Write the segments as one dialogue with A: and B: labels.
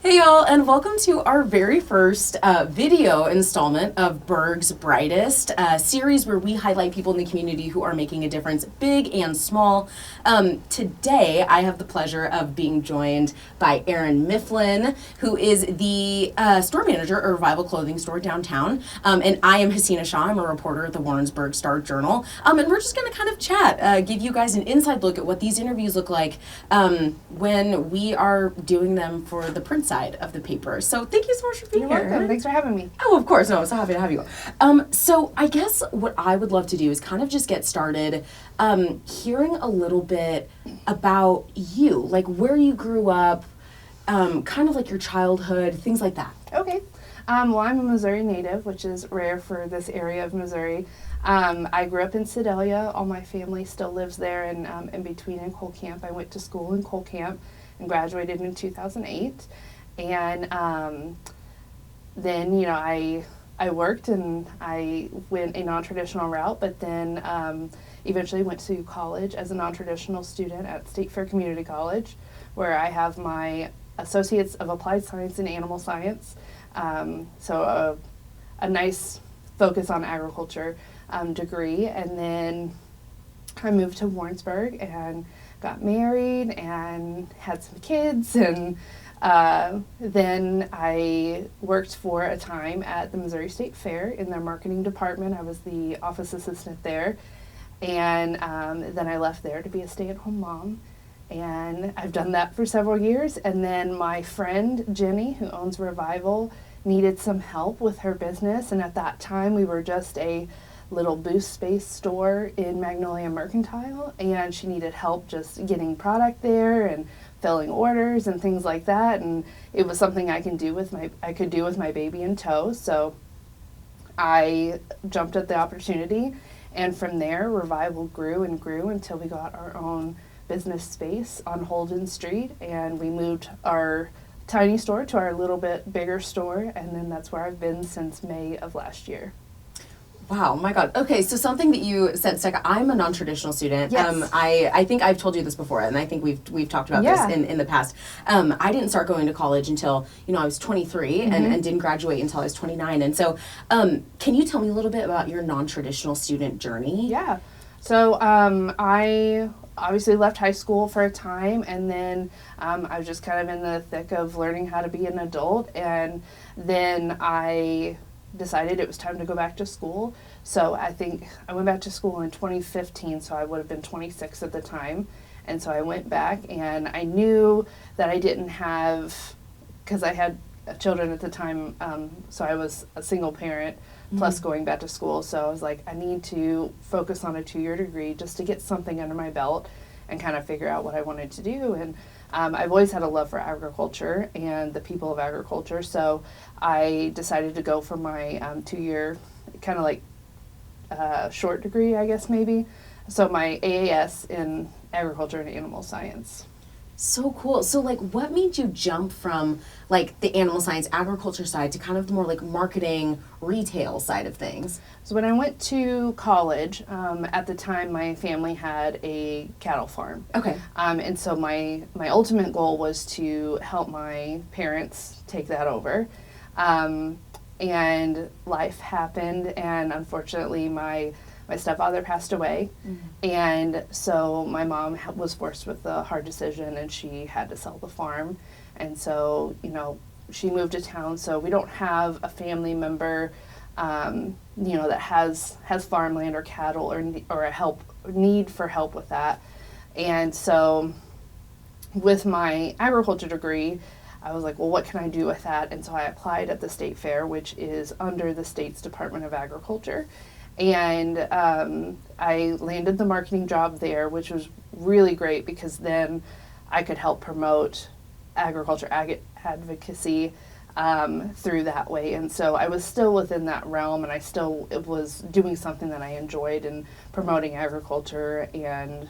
A: Hey y'all, and welcome to our very first video installment of Burg's Brightest, a series where we highlight people in the community who are making a difference, big and small. Today, I have the pleasure of being joined by Erin Mifflin, who is the store manager at Revival Clothing Store downtown, and I am Hasina Shah. I'm a reporter at the Warrensburg Star-Journal, and we're just going to kind of chat, give you guys an inside look at what these interviews look like when we are doing them for the print side of the paper. So thank you so much for being
B: You're
A: here.
B: welcome. Thanks for having me.
A: Oh, of course. No, I'm so happy to have you. So I guess what I would love to do is kind of just get started hearing a little bit about you, like where you grew up, kind of like your childhood, things like that.
B: Okay. Well, I'm a Missouri native, which is rare for this area of Missouri. I grew up in Sedalia. All my family still lives there, and in between in Cole Camp. I went to school in Cole Camp and graduated in 2008. And then, I worked and I went a non-traditional route, but then eventually went to college as a non-traditional student at State Fair Community College, where I have my Associates of Applied Science and Animal Science. So a nice focus on agriculture degree. And then I moved to Warrensburg and got married and had some kids, and then I worked for a time at the Missouri State Fair in their marketing department. I was the office assistant there, and then I left there to be a stay-at-home mom, and I've done that for several years. And then my friend Jenny, who owns Revival, needed some help with her business, and at that time we were just a little booth space store in Magnolia Mercantile, and she needed help just getting product there and filling orders and things like that, and it was something I could do with my baby in tow. So I jumped at the opportunity, and from there Revival grew and grew until we got our own business space on Holden Street, and we moved our tiny store to our little bit bigger store, and then that's where I've been since May of last year.
A: Wow, my God. Okay, so something that you said, Stecca, I'm a non-traditional student.
B: Yes.
A: I think I've told you this before, and I think we've talked about this in the past. I didn't start going to college until, I was 23 and didn't graduate until I was 29. And so can you tell me a little bit about your non-traditional student journey?
B: Yeah. So I obviously left high school for a time, and then I was just kind of in the thick of learning how to be an adult, and then I decided it was time to go back to school. So I think I went back to school in 2015, so I would have been 26 at the time. And so I went back, and I knew that I didn't have, because I had children at the time, so I was a single parent plus going back to school. So I was like, I need to focus on a 2-year degree just to get something under my belt and kind of figure out what I wanted to do. And I've always had a love for agriculture and the people of agriculture, so I decided to go for my 2-year kind of like short degree, I guess maybe. So my AAS in agriculture and animal science.
A: So cool. So like what made you jump from like the animal science agriculture side to kind of the more like marketing retail side of things?
B: So when I went to college, at the time my family had a cattle farm.
A: Okay.
B: And so my ultimate goal was to help my parents take that over. And life happened, and unfortunately my stepfather passed away, and so my mom was forced with a hard decision, and she had to sell the farm. And so, she moved to town, so we don't have a family member, that has farmland or cattle or a need for help with that. And so with my agriculture degree, I was like, well, what can I do with that? And so I applied at the State Fair, which is under the state's Department of Agriculture. And I landed the marketing job there, which was really great because then I could help promote agriculture advocacy through that way. And so I was still within that realm, and I still was doing something that I enjoyed in promoting agriculture and,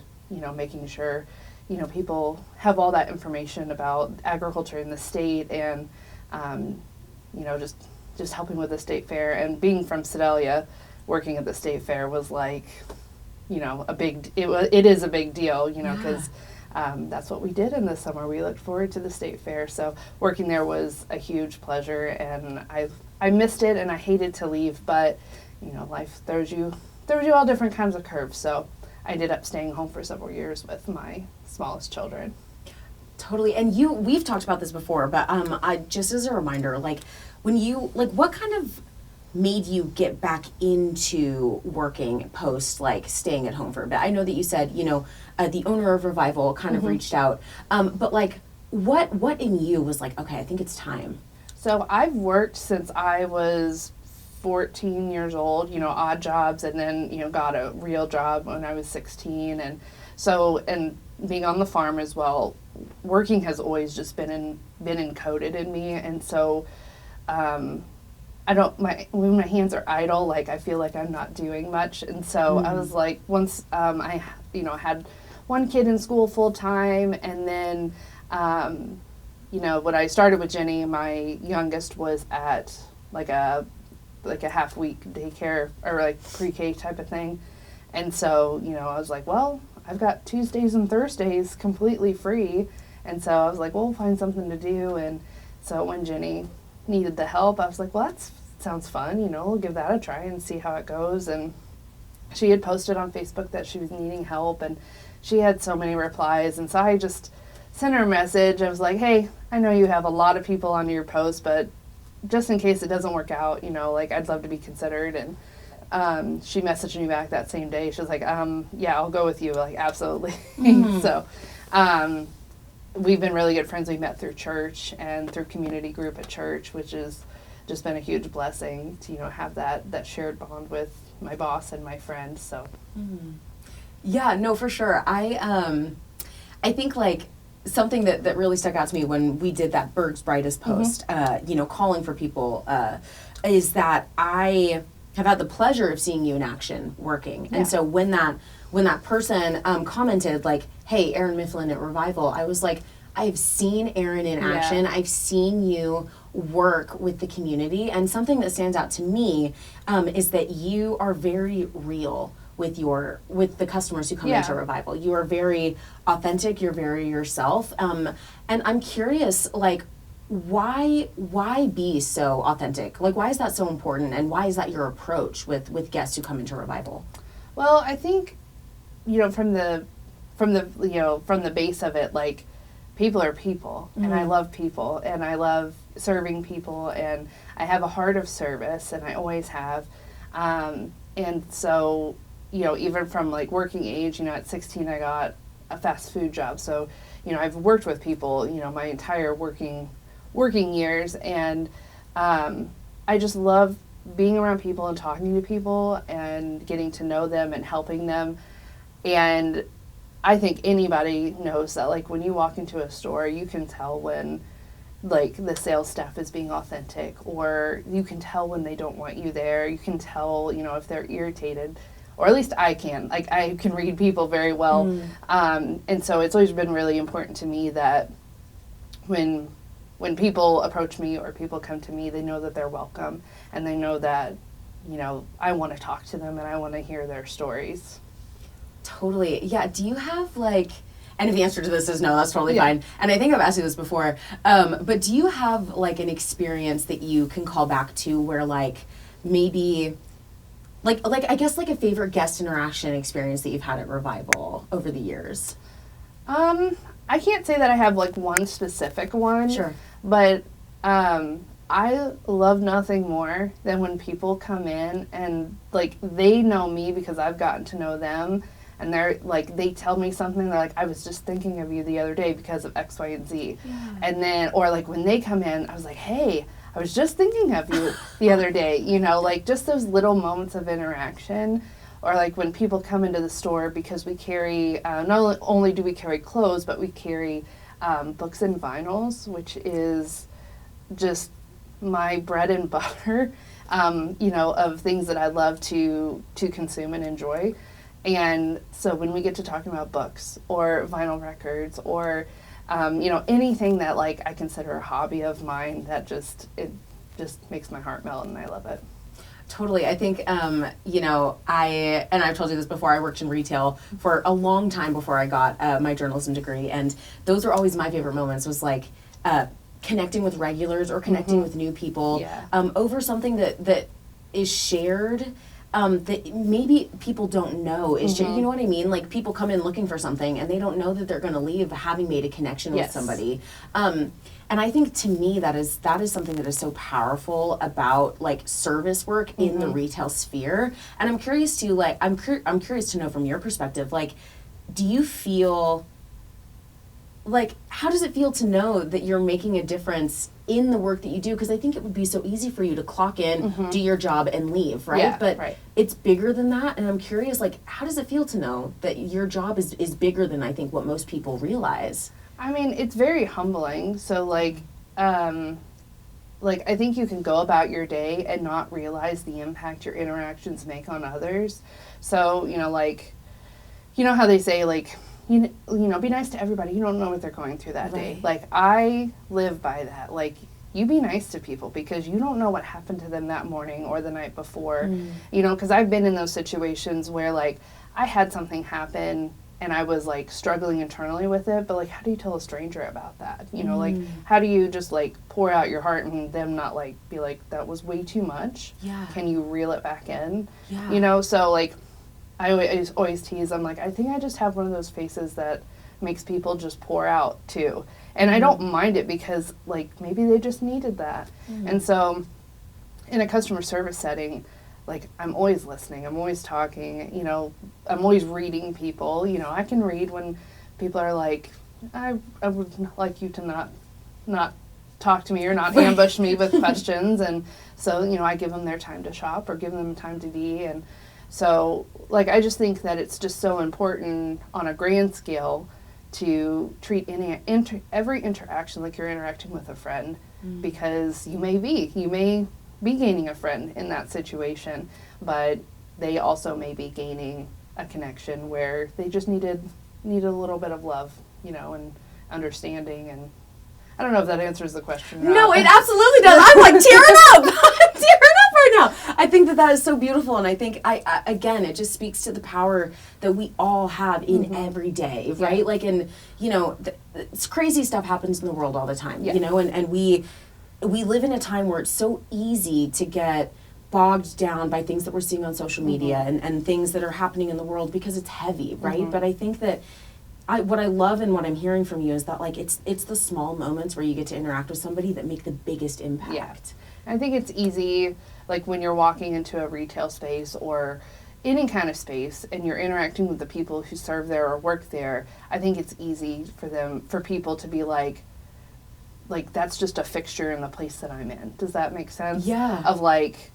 B: making sure, people have all that information about agriculture in the state, and, just helping with the State Fair. And being from Sedalia, working at the State Fair was like, it is a big deal, because that's what we did in the summer. We looked forward to the state fair. So working there was a huge pleasure, and I missed it and I hated to leave, but life throws you all different kinds of curves. So I ended up staying home for several years with my smallest children.
A: Totally. And we've talked about this before, but I just as a reminder, what kind of made you get back into working post staying at home for a bit? I know that you said, the owner of Revival kind of reached out, but what in you was like, okay, I think it's time?
B: So I've worked since I was 14 years old, odd jobs, and then, got a real job when I was 16. And being on the farm as well, working has always just been encoded in me. And so, when my hands are idle, I feel like I'm not doing much. And so I was like, once, I had one kid in school full time, and then, when I started with Jenny, my youngest was at a half week daycare or pre-K type of thing. And so, I was like, well, I've got Tuesdays and Thursdays completely free. And so I was like, well, we'll find something to do. And so when Jenny needed the help, I was like, well, that sounds fun. We'll give that a try and see how it goes. And she had posted on Facebook that she was needing help, and she had so many replies. And so I just sent her a message. I was like, hey, I know you have a lot of people on your post, but just in case it doesn't work out, I'd love to be considered. And she messaged me back that same day. She was like, yeah, I'll go with you. Absolutely. So we've been really good friends. We met through church and through community group at church, which has just been a huge blessing to, have that shared bond with my boss and my friend. So.
A: Yeah, no, for sure. I think something that really stuck out to me when we did that Burg's Brightest post, calling for people, is that I have had the pleasure of seeing you in action working. Yeah. And so when that person commented hey, Erin Mifflin at Revival, I was like, I've seen Erin in action. I've seen you work with the community. And something that stands out to me is that you are very real with the customers who come into Revival. You are very authentic, you're very yourself. And I'm curious, why be so authentic? Why is that so important, and why is that your approach with guests who come into Revival?
B: Well, I think, from the base of it, people are people, and I love people, and I love serving people, and I have a heart of service, and I always have. And so, even from working age, at 16 I got a fast food job. So, I've worked with people, my entire working years, and I just love being around people and talking to people and getting to know them and helping them. And I think anybody knows that when you walk into a store, you can tell when the sales staff is being authentic, or you can tell when they don't want you there. You can tell, if they're irritated, or at least I can. I can read people very well. And so it's always been really important to me that when people approach me or people come to me, they know that they're welcome, and they know that, I want to talk to them and I want to hear their stories.
A: Totally. Yeah. Do you have and if the answer to this is no, that's totally fine. And I think I've asked you this before, but do you have an experience that you can call back to where maybe I guess a favorite guest interaction experience that you've had at Revival over the years?
B: I can't say that I have one specific one.
A: Sure.
B: But I love nothing more than when people come in and they know me because I've gotten to know them, and they're they tell me something, they're like, I was just thinking of you the other day because of X, Y, and Z. Yeah. And then, or when they come in, I was like, hey, I was just thinking of you the other day, just those little moments of interaction. Or when people come into the store, because we carry, not only do we carry clothes, but we carry books and vinyls, which is just my bread and butter, of things that I love to consume and enjoy. And so when we get to talking about books or vinyl records or, anything that I consider a hobby of mine, it just makes my heart melt, and I love it.
A: Totally. I think, I've told you this before, I worked in retail for a long time before I got my journalism degree. And those were always my favorite moments, was like connecting with regulars or connecting with new people over something that is shared. That maybe people don't know is you know what I mean? Like, people come in looking for something and they don't know that they're going to leave having made a connection with somebody. And I think, to me, that is something that is so powerful about, like, service work in the retail sphere. And I'm curious to I'm curious to know from your perspective, like, do you feel like, how does it feel to know that you're making a difference in the work that you do? Because I think it would be so easy for you to clock in, do your job, and leave, right?
B: Yeah,
A: but it's bigger than that, and I'm curious, like, how does it feel to know that your job is bigger than, I think, what most people realize?
B: I mean, it's very humbling. So, like, I think you can go about your day and not realize the impact your interactions make on others. So, you know how they say, like, you know, be nice to everybody. You don't know what they're going through that day. Like, I live by that. Like, you be nice to people because you don't know what happened to them that morning or the night before. You know, because I've been in those situations where, like, I had something happen and I was, like, struggling internally with it. But, like, how do you tell a stranger about that? You know, like, how do you just, like, pour out your heart and them not, like, be like, that was way too much?
A: Yeah.
B: Can you reel it back in?
A: Yeah.
B: You know, so, like, I always tease, I'm like, I think I just have one of those faces that makes people just pour out too. And I don't mind it because, like, maybe they just needed that. And so in a customer service setting, like, I'm always listening, I'm always talking, you know, I'm always reading people. You know, I can read when people are like, I would like you to not talk to me or not ambush me with questions. And so, you know, I give them their time to shop or give them time to be. And so, like, I just think that it's just so important on a grand scale to treat every interaction like you're interacting with a friend, because you may be gaining a friend in that situation, but they also may be gaining a connection where they just needed a little bit of love, you know, and understanding. And I don't know if that answers the question or not.
A: No, it absolutely does. I'm like tearing up. I'm tearing up right now. I think that is so beautiful, and I think again, it just speaks to the power that we all have in every day, right?
B: Yeah.
A: Like, and you know, it's crazy stuff happens in the world all the time, you know, and we live in a time where it's so easy to get bogged down by things that we're seeing on social media and things that are happening in the world because it's heavy, right? But I think that what I love and what I'm hearing from you is that, like, it's the small moments where you get to interact with somebody that make the biggest impact.
B: Yeah. I think it's easy, like, when you're walking into a retail space or any kind of space and you're interacting with the people who serve there or work there, I think it's easy for people to be like, that's just a fixture in the place that I'm in. Does that make sense?
A: Yeah.
B: Of, like,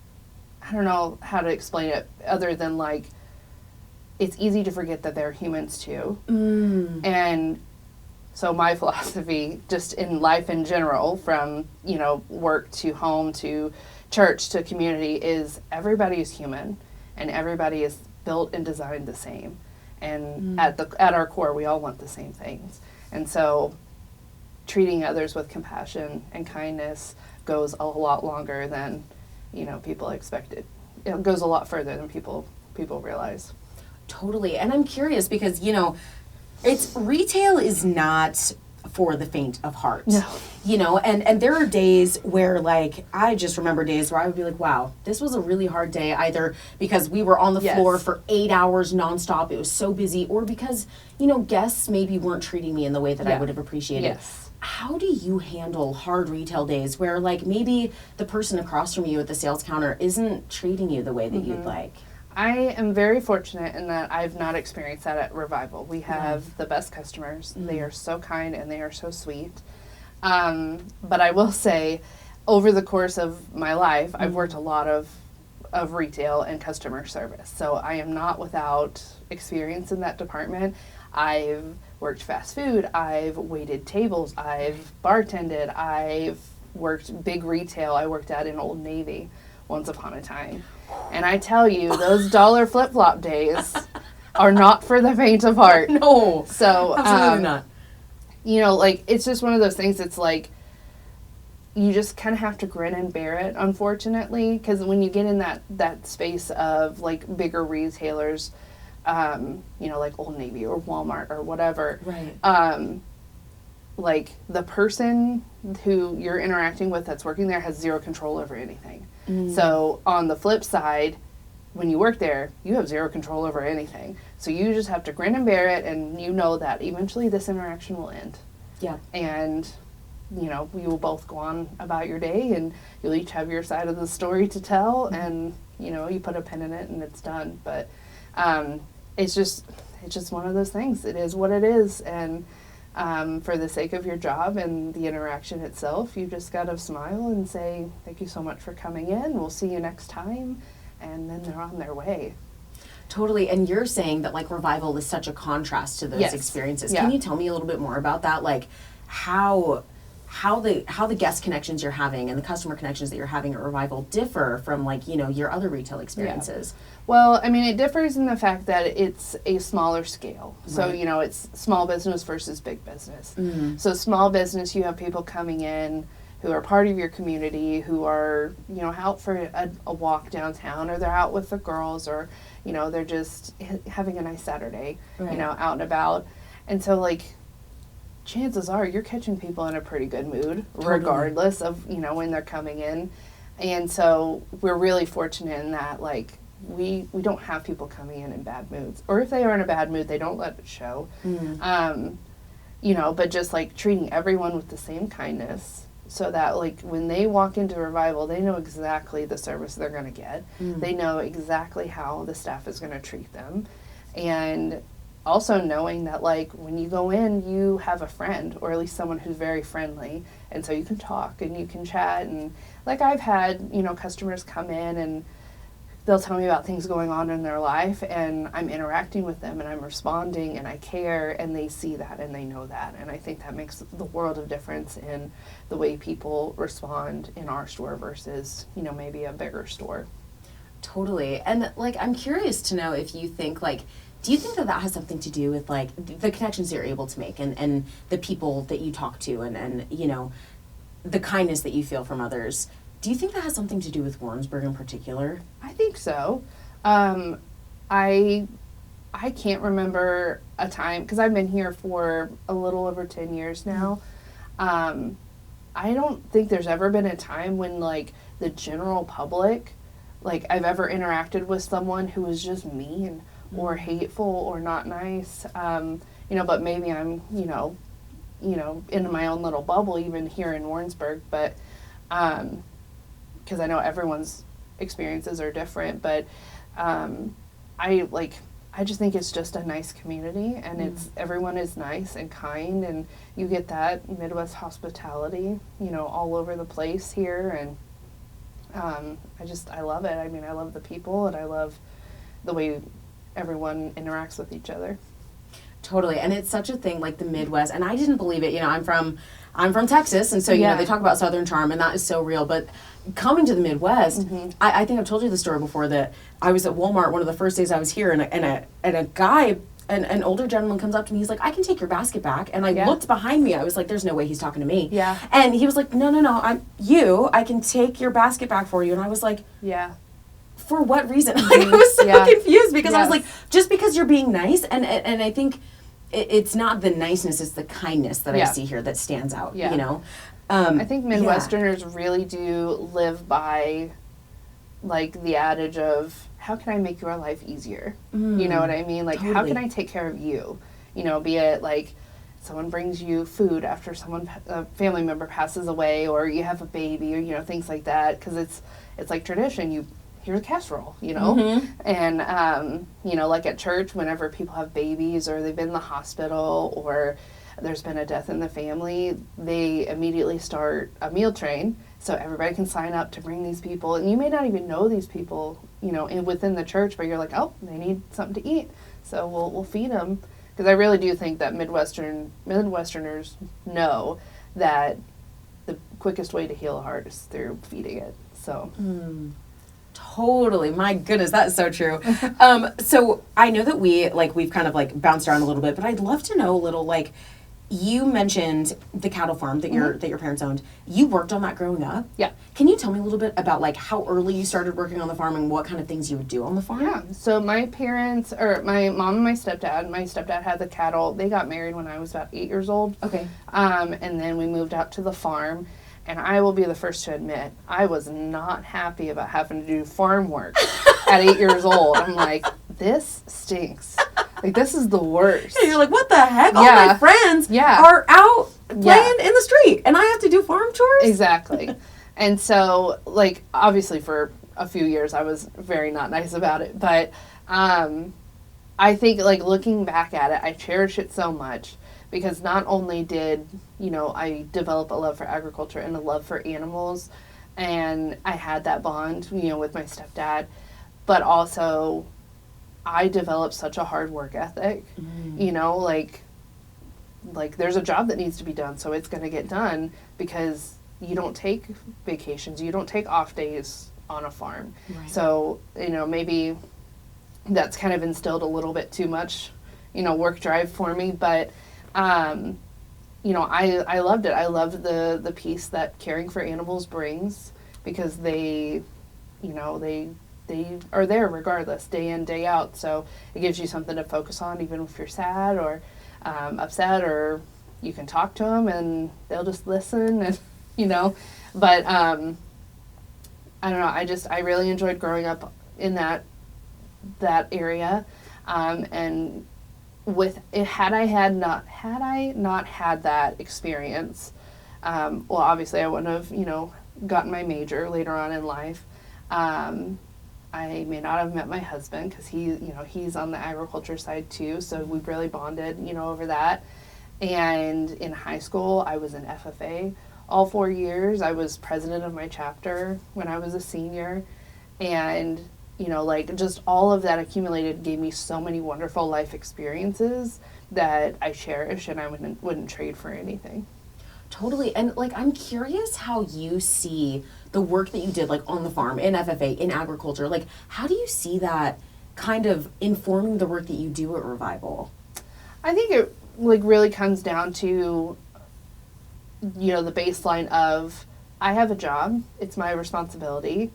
B: I don't know how to explain it other than, like, it's easy to forget that they're humans too. And so my philosophy, just in life in general, from, you know, work to home to church to community, is everybody is human and everybody is built and designed the same. And at our core, we all want the same things. And so treating others with compassion and kindness goes a lot longer than, you know, people expected. It goes a lot further than people realize.
A: Totally. And I'm curious because, you know, retail is not for the faint of heart.
B: No.
A: You know, and there are days where, like, I just remember days where I would be like, wow, this was a really hard day, either because we were on the floor for 8 hours nonstop, it was so busy, or because, you know, guests maybe weren't treating me in the way that I would have appreciated.
B: Yes.
A: How do you handle hard retail days where, like, maybe the person across from you at the sales counter isn't treating you the way that you'd like?
B: I am very fortunate in that I've not experienced that at Revival. We have the best customers. They are so kind and they are so sweet. But I will say, over the course of my life, I've worked a lot of retail and customer service. So I am not without experience in that department. I've worked fast food. I've waited tables. I've bartended. I've worked big retail. I worked at an Old Navy once upon a time. And I tell you, those dollar flip-flop days are not for the faint of heart.
A: No.
B: So,
A: absolutely not.
B: You know, like, it's just one of those things. It's like, you just kind of have to grin and bear it, unfortunately, because when you get in that space of like bigger retailers, like Old Navy or Walmart or whatever,
A: Right.
B: Like the person who you're interacting with that's working there has zero control over anything. So on the flip side, when you work there, you have zero control over anything. So you just have to grin and bear it, and you know that eventually this interaction will end.
A: Yeah.
B: And, you will both go on about your day, and you'll each have your side of the story to tell, and, you put a pin in it and it's done. But it's just one of those things. It is what it is. And for the sake of your job and the interaction itself, you just got to smile and say, thank you so much for coming in. We'll see you next time. And then they're on their way.
A: Totally. And you're saying that like Revival is such a contrast to those
B: Yes.
A: experiences.
B: Yeah.
A: Can you tell me a little bit more about that? Like how the guest connections you're having and the customer connections that you're having at Revival differ from like, your other retail experiences?
B: Well, I mean, it differs in the fact that it's a smaller scale. So,
A: Right.
B: It's small business versus big business.
A: Mm-hmm.
B: So small business, you have people coming in who are part of your community, who are, out for a walk downtown, or they're out with the girls, or, they're just having a nice Saturday,
A: Right.
B: Out and about. And so, like, chances are you're catching people in a pretty good mood,
A: Totally.
B: regardless of, when they're coming in. And so we're really fortunate in that, like, we don't have people coming in bad moods. Or if they are in a bad mood, they don't let it show.
A: Mm-hmm.
B: But just, like, treating everyone with the same kindness, so that, like, when they walk into Revival, they know exactly the service they're going to get.
A: Mm.
B: They know exactly how the staff is going to treat them. And also knowing that, like, when you go in, you have a friend, or at least someone who's very friendly. And so you can talk and you can chat. And, like, I've had, customers come in and they'll tell me about things going on in their life, and I'm interacting with them, and I'm responding, and I care, and they see that, and they know that. And I think that makes the world of difference in the way people respond in our store versus, maybe a bigger store.
A: Totally. And like, I'm curious to know if you think like, do you think that has something to do with like the connections you're able to make and the people that you talk to and the kindness that you feel from others? Do you think that has something to do with Warrensburg in particular?
B: I think so. I can't remember a time, because I've been here for a little over 10 years now. I don't think there's ever been a time when, like, the general public, like, I've ever interacted with someone who was just mean or hateful or not nice. But maybe I'm, in my own little bubble, even here in Warrensburg. But, because I know everyone's experiences are different, but I just think it's just a nice community, and everyone is nice and kind, and you get that Midwest hospitality, all over the place here, and I love it. I mean, I love the people, and I love the way everyone interacts with each other.
A: Totally. And it's such a thing, like the Midwest, and I didn't believe it. I'm from Texas, and so, they talk about Southern charm, and that is so real. But coming to the Midwest, I think I've told you the story before that I was at Walmart one of the first days I was here, and a guy, an older gentleman comes up to me. He's like, I can take your basket back. And I looked behind me. I was like, there's no way he's talking to me.
B: Yeah.
A: And he was like, no, I can take your basket back for you. And I was like,
B: yeah.
A: For what reason? Like, I was so confused because I was
B: Yes.
A: like, just because you're being nice, and I think it's not the niceness, it's the kindness that I see here that stands out,
B: Yeah. I think Midwesterners really do live by, like, the adage of, how can I make your life easier? You know what I mean? Like, how
A: Totally.
B: can I take care of you? Be it, like, someone brings you food after a family member passes away, or you have a baby, or, things like that, because it's like tradition. Here's a casserole, and, like at church, whenever people have babies, or they've been in the hospital, or there's been a death in the family, they immediately start a meal train, so everybody can sign up to bring these people, and you may not even know these people, within the church, but you're like, oh, they need something to eat, so we'll feed them, because I really do think that Midwesterners know that the quickest way to heal a heart is through feeding it, so...
A: Totally. My goodness, that's so true. So I know that we've kind of like bounced around a little bit, but I'd love to know a little, like, you mentioned the cattle farm that your parents owned. You worked on that growing up?
B: Yeah.
A: Can you tell me a little bit about like how early you started working on the farm and what kind of things you would do on the farm?
B: Yeah. So my parents, or my mom and my stepdad had the cattle. They got married when I was about 8 years old.
A: Okay.
B: And then we moved out to the farm. And I will be the first to admit, I was not happy about having to do farm work at 8 years old. I'm like, this stinks. Like, this is the worst.
A: And you're like, what the heck? All my friends are out playing in the street, and I have to do farm chores?
B: Exactly. And so, like, obviously for a few years, I was very not nice about it. But I think, like, looking back at it, I cherish it so much because not only did, you know, I develop a love for agriculture and a love for animals, and I had that bond, you know, with my stepdad, but also I developed such a hard work ethic, you know, like there's a job that needs to be done, so it's going to get done because you don't take vacations, you don't take off days on a farm. Right. So, you know, maybe that's kind of instilled a little bit too much, you know, work drive for me, but, you know, I loved it. I loved the piece that caring for animals brings because they, you know, they are there regardless, day in, day out. So it gives you something to focus on, even if you're sad or upset, or you can talk to them and they'll just listen, and you know. But I don't know. I really enjoyed growing up in that area, and with it, had I not had that experience, well, obviously I wouldn't have, you know, gotten my major later on in life. I may not have met my husband because he's on the agriculture side too, so we've really bonded, you know, over that. And in high school, I was in FFA all 4 years. I was president of my chapter when I was a senior, and you know, like, just all of that accumulated gave me so many wonderful life experiences that I cherish and I wouldn't trade for anything.
A: Totally. And like, I'm curious how you see the work that you did, like on the farm, in FFA, in agriculture. Like, how do you see that kind of informing the work that you do at Revival?
B: I think it like really comes down to, you know, the baseline of, I have a job, it's my responsibility,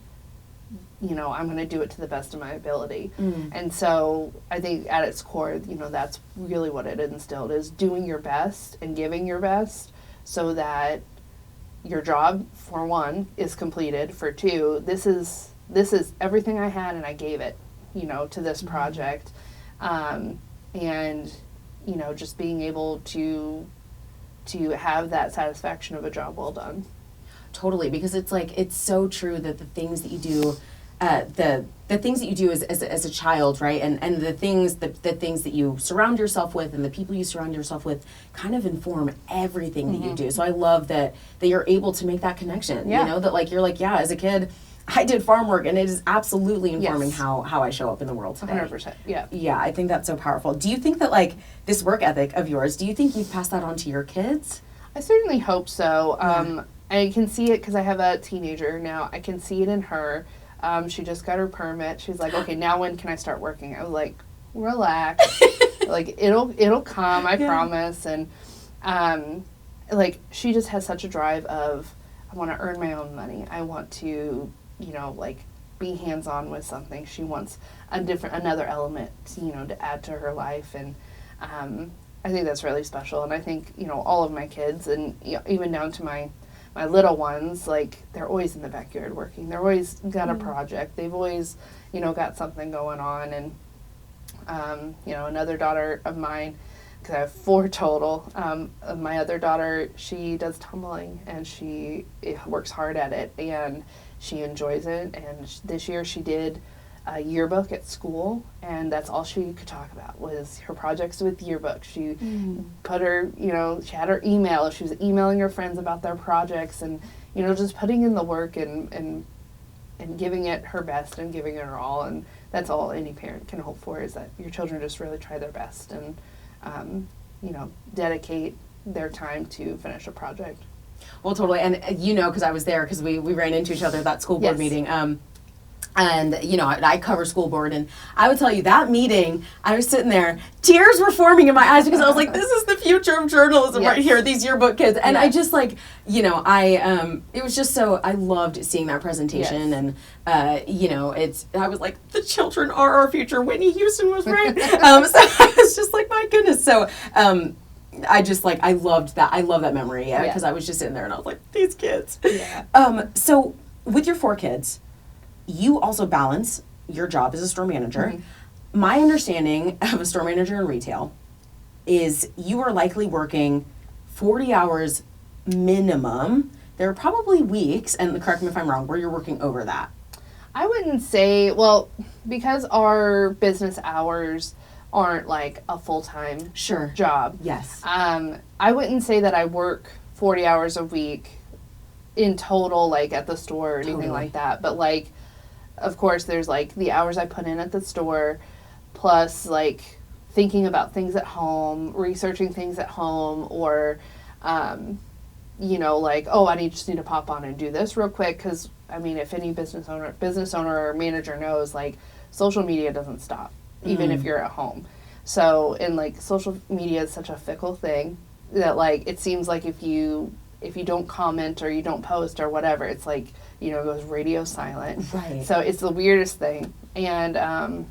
B: you know, I'm going to do it to the best of my ability. And so I think at its core, you know, that's really what it instilled, is doing your best and giving your best so that your job, for one, is completed. For two, this is everything I had and I gave it, you know, to this project. And, you know, just being able to have that satisfaction of a job well done.
A: Totally, because it's like, it's so true that the things that you do, the things that you do as a child, right, and the things that you surround yourself with and the people you surround yourself with kind of inform everything that you do. So I love that you're able to make that connection. You know, that like you're like, yeah, as a kid, I did farm work, and it is absolutely informing how I show up in the world today.
B: 100%. Yeah.
A: Yeah, I think that's so powerful. Do you think that like this work ethic of yours, do you think you've passed that on to your kids?
B: I certainly hope so. I can see it because I have a teenager now. I can see it in her. She just got her permit. She's like, okay, now when can I start working? I was like, relax. Like, it'll come, I promise. And, like, she just has such a drive of, I want to earn my own money. I want to, you know, like, be hands-on with something. She wants another element, you know, to add to her life. And, I think that's really special. And I think, you know, all of my kids, and you know, even down to my little ones, like, they're always in the backyard working. They're always got a project. They've always, you know, got something going on. And, you know, another daughter of mine, because I have 4 total, my other daughter, she does tumbling, and she works hard at it, and she enjoys it. And this year she did a yearbook at school, and that's all she could talk about was her projects with yearbook. She put her, you know, she had her email. She was emailing her friends about their projects, and, you know, just putting in the work and giving it her best and giving it her all. And that's all any parent can hope for, is that your children just really try their best and, you know, dedicate their time to finish a project.
A: Well, totally. And you know, because I was there, because we ran into each other at that school board meeting. And, you know, I cover school board, and I would tell you that meeting, I was sitting there, tears were forming in my eyes because I was like, this is the future of journalism right here, these yearbook kids. And I just like, you know, it was just so, I loved seeing that presentation. And, you know, I was like, the children are our future. Whitney Houston was right. So I was just like, my goodness. So, I just like, I loved that. I love that memory because I was just sitting there and I was like, these kids. Yeah. So with your 4 kids, you also balance your job as a store manager. Mm-hmm. My understanding of a store manager in retail is you are likely working 40 hours minimum. There are probably weeks, and correct me if I'm wrong, where you're working over that.
B: I wouldn't say, well, because our business hours aren't like a full-time job.
A: Yes.
B: I wouldn't say that I work 40 hours a week in total, like at the store or anything like that. But like, of course, there's like the hours I put in at the store, plus like thinking about things at home, researching things at home, or, you know, like, oh, I just need to pop on and do this real quick. Because, I mean, if any business owner or manager knows, like, social media doesn't stop, even if you're at home. So, and like, social media is such a fickle thing that, like, it seems like if you don't comment or you don't post or whatever, it's like, you know, it goes radio silent.
A: Right.
B: So it's the weirdest thing. And,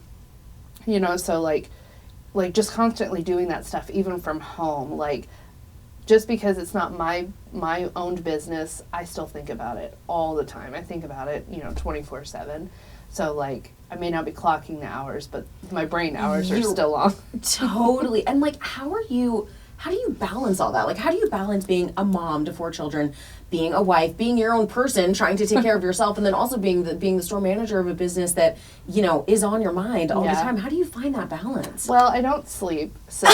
B: you know, so like just constantly doing that stuff, even from home, like, just because it's not my owned business, I still think about it all the time. I think about it, you know, 24/7. So like, I may not be clocking the hours, but my brain hours are still long.
A: Totally. And like, how do you balance all that? Like, how do you balance being a mom to 4 children, being a wife, being your own person, trying to take care of yourself, and then also being the store manager of a business that, you know, is on your mind all the time? How do you find that balance?
B: Well, I don't sleep, so.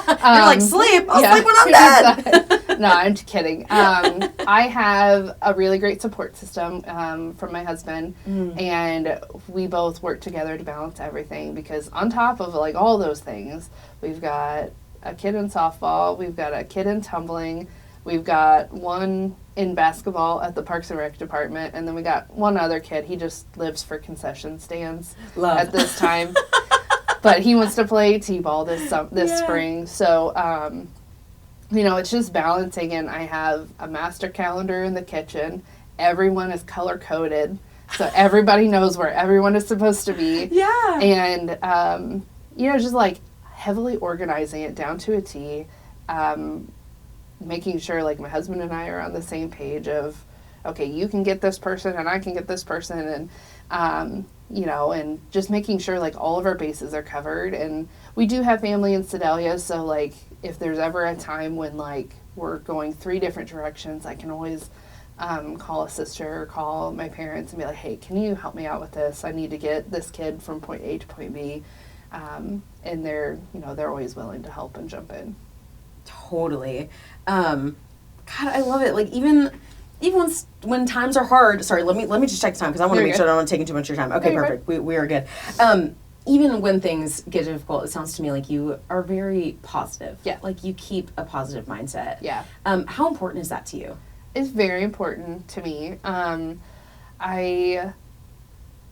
A: You're like, sleep? I'll sleep when I'm dead.
B: No, I'm just kidding. I have a really great support system from my husband, and we both work together to balance everything, because on top of like all those things, we've got a kid in softball, we've got a kid in tumbling, we've got one in basketball at the Parks and Rec department, and then we got one other kid. He just lives for concession stands at this time. But he wants to play t-ball this spring. So, you know, it's just balancing. And I have a master calendar in the kitchen. Everyone is color-coded, so everybody knows where everyone is supposed to be. Yeah. And, you know, just like heavily organizing it down to a T, making sure like my husband and I are on the same page of, okay, you can get this person and I can get this person, and you know, and just making sure like all of our bases are covered. And we do have family in Sedalia, so like if there's ever a time when like we're going 3 different directions, I can always call a sister or call my parents and be like, hey, can you help me out with this? I need to get this kid from point A to point B. And they're always willing to help and jump in.
A: Totally. God, I love it. Like, even when times are hard. Sorry, let me just check the time, because I want to make sure I don't want to take too much of your time. Okay, perfect. We are good. Even when things get difficult, it sounds to me like you are very positive.
B: Yeah.
A: Like, you keep a positive mindset.
B: Yeah.
A: How important is that to you?
B: It's very important to me. I'm a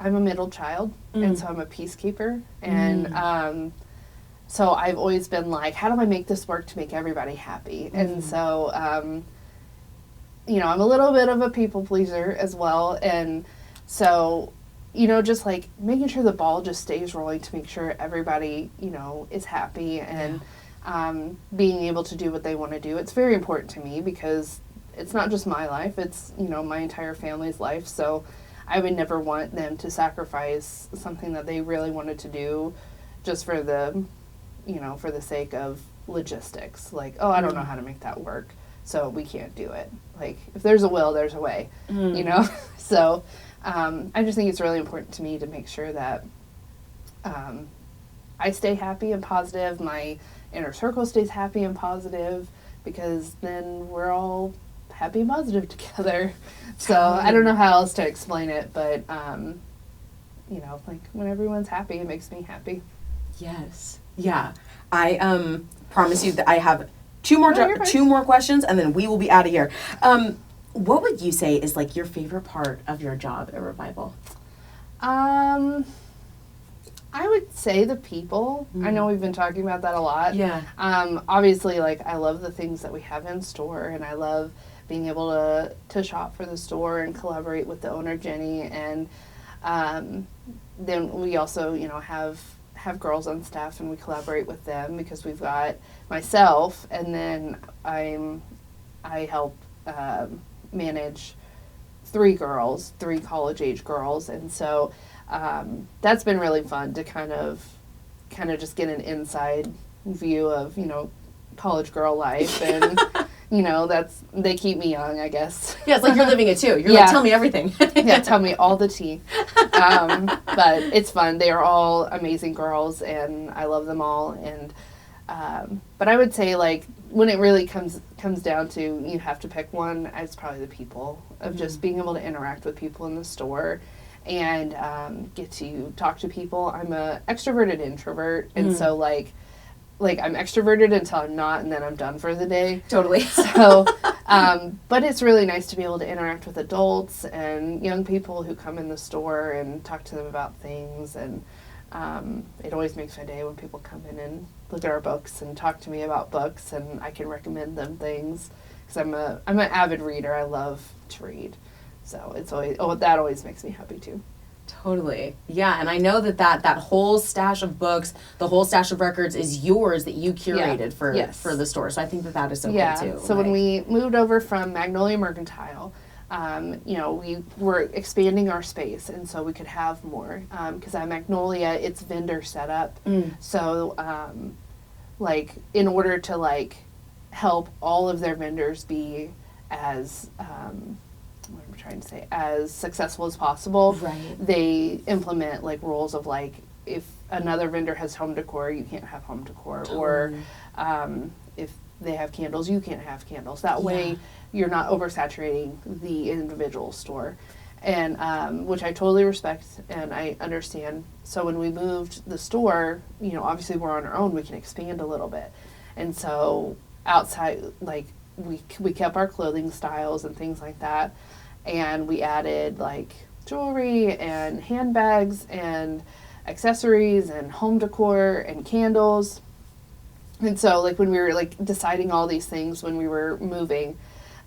B: middle child, and so I'm a peacekeeper. And so I've always been like, how do I make this work to make everybody happy? And so, you know, I'm a little bit of a people pleaser as well. And so, you know, just like making sure the ball just stays rolling to make sure everybody, you know, is happy, and being able to do what they want to do. It's very important to me, because it's not just my life, it's, you know, my entire family's life. So I would never want them to sacrifice something that they really wanted to do just for the, you know, for the sake of logistics. Like, oh, I don't know how to make that work, so we can't do it. Like, if there's a will, there's a way, you know? So I just think it's really important to me to make sure that I stay happy and positive, my inner circle stays happy and positive, because then we're all happy and positive together. So I don't know how else to explain it, but, you know, like, when everyone's happy, it makes me happy.
A: Yes. Yeah. I promise you that I have two more questions, and then we will be out of here. What would you say is like your favorite part of your job at Revival?
B: I would say the people. I know we've been talking about that a lot.
A: Yeah.
B: Obviously, like, I love the things that we have in store, and I love being able to shop for the store and collaborate with the owner, Jenny. And then we also, you know, have girls on staff, and we collaborate with them because we've got myself, and then I help manage 3 college-age girls, and so that's been really fun to kind of just get an inside view of, you know, college girl life, and you know, they keep me young, I guess.
A: Yeah, it's like you're living it too. You're like, tell me everything.
B: Yeah, tell me all the tea. But it's fun. They are all amazing girls, and I love them all. And but I would say, like, when it really comes down to you have to pick one, it's probably the people, of just being able to interact with people in the store and get to talk to people. I'm a extroverted introvert, and so like I'm extroverted until I'm not, and then I'm done for the day.
A: Totally.
B: So, but it's really nice to be able to interact with adults and young people who come in the store and talk to them about things. And it always makes my day when people come in and look at our books and talk to me about books, and I can recommend them things, because I'm an avid reader. I love to read. So it's always, that always makes me happy too.
A: Totally. Yeah, and I know that whole stash of books, the whole stash of records is yours, that you curated for the store. So I think that is so cool too.
B: So when we moved over from Magnolia Mercantile, you know, we were expanding our space, and so we could have more. Because at Magnolia, it's vendor setup. So, like, in order to, like, help all of their vendors be as what am I trying to say, as successful as possible, they implement, like, rules of, like, if another vendor has home decor, you can't have home decor, or if they have candles, you can't have candles. That way you're not oversaturating the individual store, and which I totally respect and I understand. So when we moved the store, you know, obviously we're on our own, we can expand a little bit, and so outside, like, we kept our clothing styles and things like that, and we added, like, jewelry and handbags and accessories and home decor and candles. And so, like, when we were, like, deciding all these things when we were moving,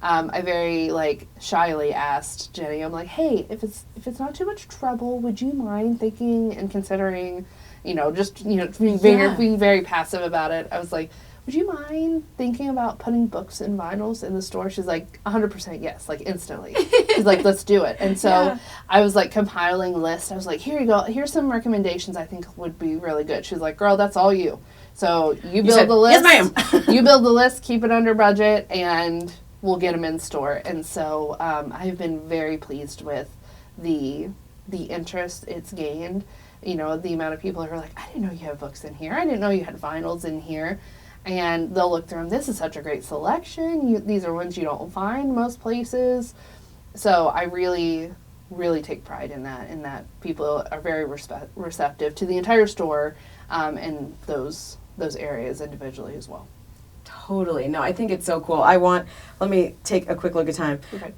B: I very, like, shyly asked Jenny, I'm like, hey, if it's not too much trouble, would you mind thinking and considering, you know, just, you know, being very passive about it. I was like, would you mind thinking about putting books and vinyls in the store? She's like, 100% yes, like, instantly. She's like, let's do it. And so I was, like, compiling a list. I was like, here you go. Here's some recommendations I think would be really good. She's like, girl, that's all you. So you build the list.
A: Yes, ma'am.
B: You build the list, keep it under budget, and we'll get them in store. And so I've been very pleased with the interest it's gained. You know, the amount of people who are like, I didn't know you had books in here. I didn't know you had vinyls in here. And they'll look through them. This is such a great selection. These are ones you don't find most places. So I really, really take pride in that people are very receptive to the entire store, and those areas individually as well.
A: Totally. No, I think it's so cool. Let me take a quick look at time.
B: Okay.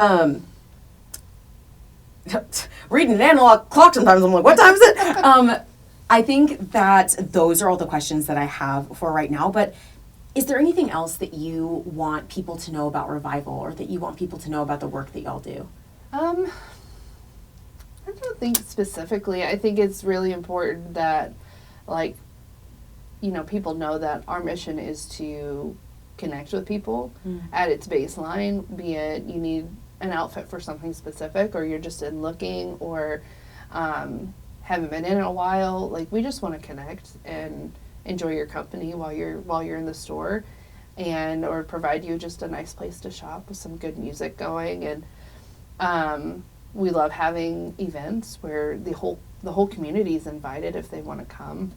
A: Reading an analog clock sometimes, I'm like, what time is it? I think that those are all the questions that I have for right now, but is there anything else that you want people to know about Revival, or that you want people to know about the work that y'all do?
B: I don't think specifically. I think it's really important that, like, you know, people know that our mission is to connect with people at its baseline, be it you need an outfit for something specific, or you're just in looking, or haven't been in a while. Like, we just want to connect and enjoy your company while you're in the store, and or provide you just a nice place to shop with some good music going. And we love having events where the whole community is invited if they want to come.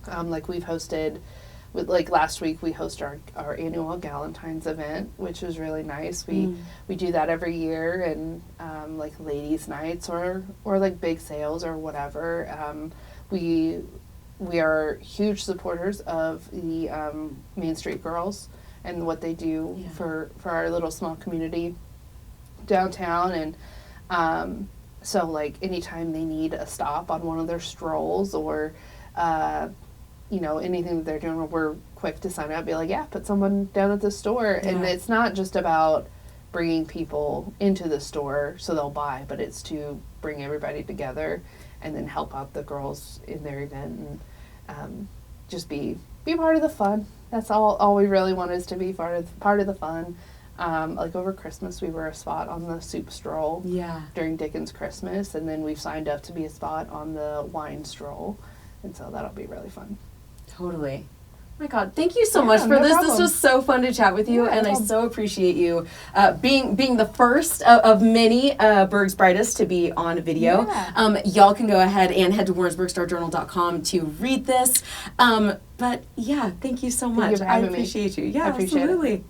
B: Like, we've hosted, like, last week we host our annual Galentine's event, which is really nice. We do that every year, and like ladies' nights or like big sales or whatever. We are huge supporters of the Main Street Girls and what they do for our little small community downtown. And So like anytime they need a stop on one of their strolls or, you know, anything that they're doing, we're quick to sign up, be like, yeah, put someone down at the store.
A: Yeah.
B: And it's not just about bringing people into the store so they'll buy, but it's to bring everybody together and then help out the girls in their event and just be part of the fun. That's all we really want is to be part of the fun. Like over Christmas, we were a spot on the soup stroll during Dickens Christmas, and then we've signed up to be a spot on the wine stroll, and so that'll be really fun.
A: Totally. Oh my God, thank you so much for this.
B: Problem.
A: This was so fun to chat with you, and I so appreciate you being the first of many Burg's Brightest to be on video.
B: Yeah.
A: Y'all can go ahead and head to warrensburgstarjournal.com to read this. But yeah, thank you so much.
B: Thank you for having
A: I appreciate
B: me.
A: you. Yeah,
B: I appreciate
A: absolutely.
B: it.